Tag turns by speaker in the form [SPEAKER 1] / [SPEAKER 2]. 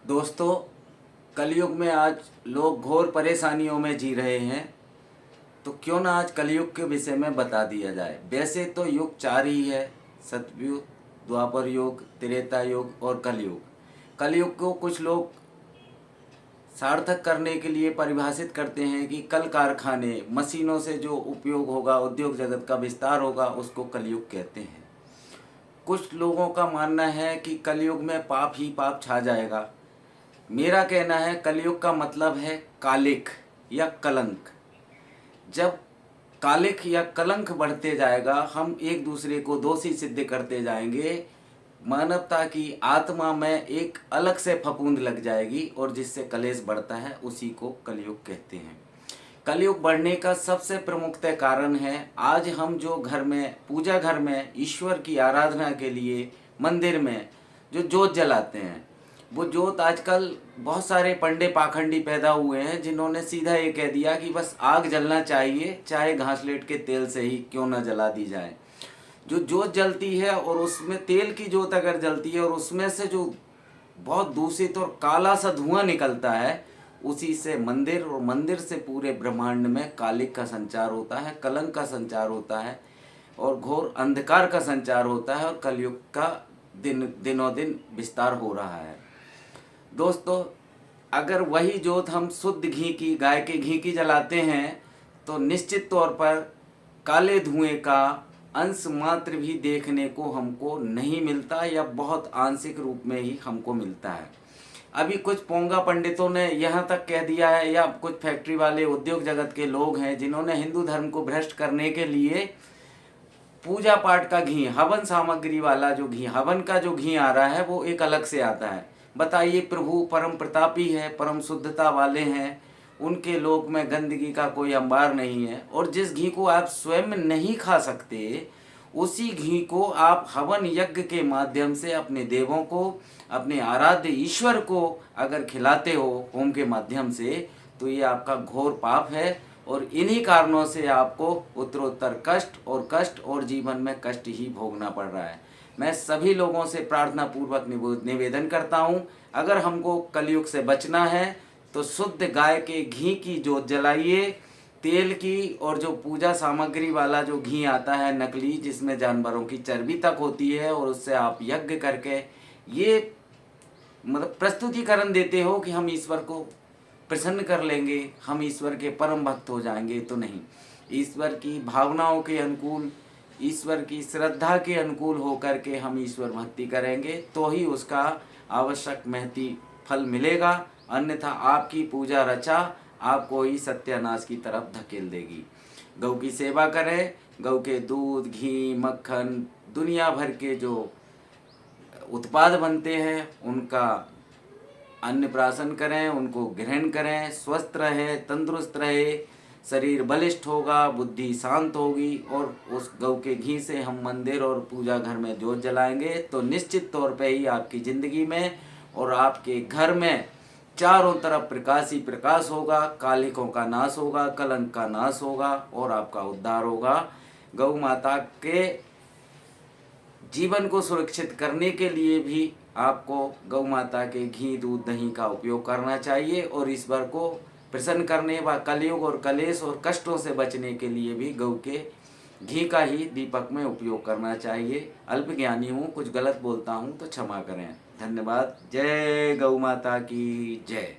[SPEAKER 1] दोस्तों, कलयुग में आज लोग घोर परेशानियों में जी रहे हैं। तो क्यों ना आज कलयुग के विषय में बता दिया जाए। वैसे तो युग चार ही है: सतयुग, द्वापर युग, त्रेता युग और कलयुग। कलयुग को कुछ लोग सार्थक करने के लिए परिभाषित करते हैं कि कल कारखाने, मशीनों से जो उपयोग होगा, उद्योग जगत का विस्तार होगा, उसको कलयुग कहते हैं। कुछ लोगों का मानना है कि कलयुग में पाप ही पाप छा जाएगा। मेरा कहना है कलयुग का मतलब है कालिक या कलंक। जब कालिक या कलंक बढ़ते जाएगा, हम एक दूसरे को दोषी सिद्ध करते जाएंगे। मानवता की आत्मा में एक अलग से फफूंद लग जाएगी और जिससे कलेश बढ़ता है, उसी को कलयुग कहते हैं। कलयुग बढ़ने का सबसे प्रमुखतः कारण है आज हम जो घर में, पूजा घर में ईश्वर की आराधना के लिए मंदिर में जो जोत जलाते हैं, वो जोत आजकल बहुत सारे पंडे पाखंडी पैदा हुए हैं जिन्होंने सीधा ये कह दिया कि बस आग जलना चाहिए, चाहे घासलेट के तेल से ही क्यों ना जला दी जाए। जो जोत जलती है और उसमें तेल की जोत अगर जलती है और उसमें से जो बहुत दूषित और काला सा धुआं निकलता है, उसी से मंदिर और मंदिर से पूरे ब्रह्मांड में कालिक का संचार होता है, कलंक का संचार होता है और घोर अंधकार का संचार होता है और कलयुग का दिनों दिन विस्तार हो रहा है। दोस्तों, अगर वही जोत हम शुद्ध घी की, गाय के घी की जलाते हैं, तो निश्चित तौर पर काले धुएं का अंश मात्र भी देखने को हमको नहीं मिलता या बहुत आंशिक रूप में ही हमको मिलता है। अभी कुछ पोंगा पंडितों ने यहाँ तक कह दिया है, या कुछ फैक्ट्री वाले उद्योग जगत के लोग हैं जिन्होंने हिंदू धर्म को भ्रष्ट करने के लिए पूजा पाठ का घी, हवन सामग्री वाला जो घी, हवन का जो घी आ रहा है, वो एक अलग से आता है। बताइए, प्रभु परम प्रतापी है, परम शुद्धता वाले हैं, उनके लोक में गंदगी का कोई अंबार नहीं है। और जिस घी को आप स्वयं नहीं खा सकते, उसी घी को आप हवन यज्ञ के माध्यम से अपने देवों को, अपने आराध्य ईश्वर को अगर खिलाते हो होम के माध्यम से, तो ये आपका घोर पाप है और इन्हीं कारणों से आपको उत्तरोत्तर कष्ट और जीवन में कष्ट ही भोगना पड़ रहा है। मैं सभी लोगों से प्रार्थना पूर्वक निवेदन करता हूँ, अगर हमको कलयुग से बचना है तो शुद्ध गाय के घी की जोत जलाइए। तेल की और जो पूजा सामग्री वाला जो घी आता है नकली, जिसमें जानवरों की चर्बी तक होती है, और उससे आप यज्ञ करके ये मतलब प्रस्तुतिकरण देते हो कि हम ईश्वर को प्रसन्न कर लेंगे, हम ईश्वर के परम भक्त हो जाएंगे, तो नहीं। ईश्वर की भावनाओं के अनुकूल, ईश्वर की श्रद्धा के अनुकूल होकर के हम ईश्वर भक्ति करेंगे तो ही उसका आवश्यक महती फल मिलेगा। अन्यथा आपकी पूजा रचा आपको ही सत्यानाश की तरफ धकेल देगी। गौ की सेवा करें, गौ के दूध, घी, मक्खन, दुनिया भर के जो उत्पाद बनते हैं उनका अन्नप्राशन करें, उनको ग्रहण करें, स्वस्थ रहे, तंदुरुस्त रहे, शरीर बलिष्ठ होगा, बुद्धि शांत होगी। और उस गौ के घी से हम मंदिर और पूजा घर में जोत जलाएंगे तो निश्चित तौर पे ही आपकी ज़िंदगी में और आपके घर में चारों तरफ प्रकाश ही प्रकाश होगा, कालिकों का नाश होगा, कलंक का नाश होगा और आपका उद्धार होगा। गौ माता के जीवन को सुरक्षित करने के लिए भी आपको गौ माता के घी, दूध, दही का उपयोग करना चाहिए और ईश्वर को प्रसन्न करने व कलयुग और कलेश और कष्टों से बचने के लिए भी गौ के घी का ही दीपक में उपयोग करना चाहिए। अल्पज्ञानी हूँ, कुछ गलत बोलता हूँ तो क्षमा करें। धन्यवाद। जय गौ माता की जय।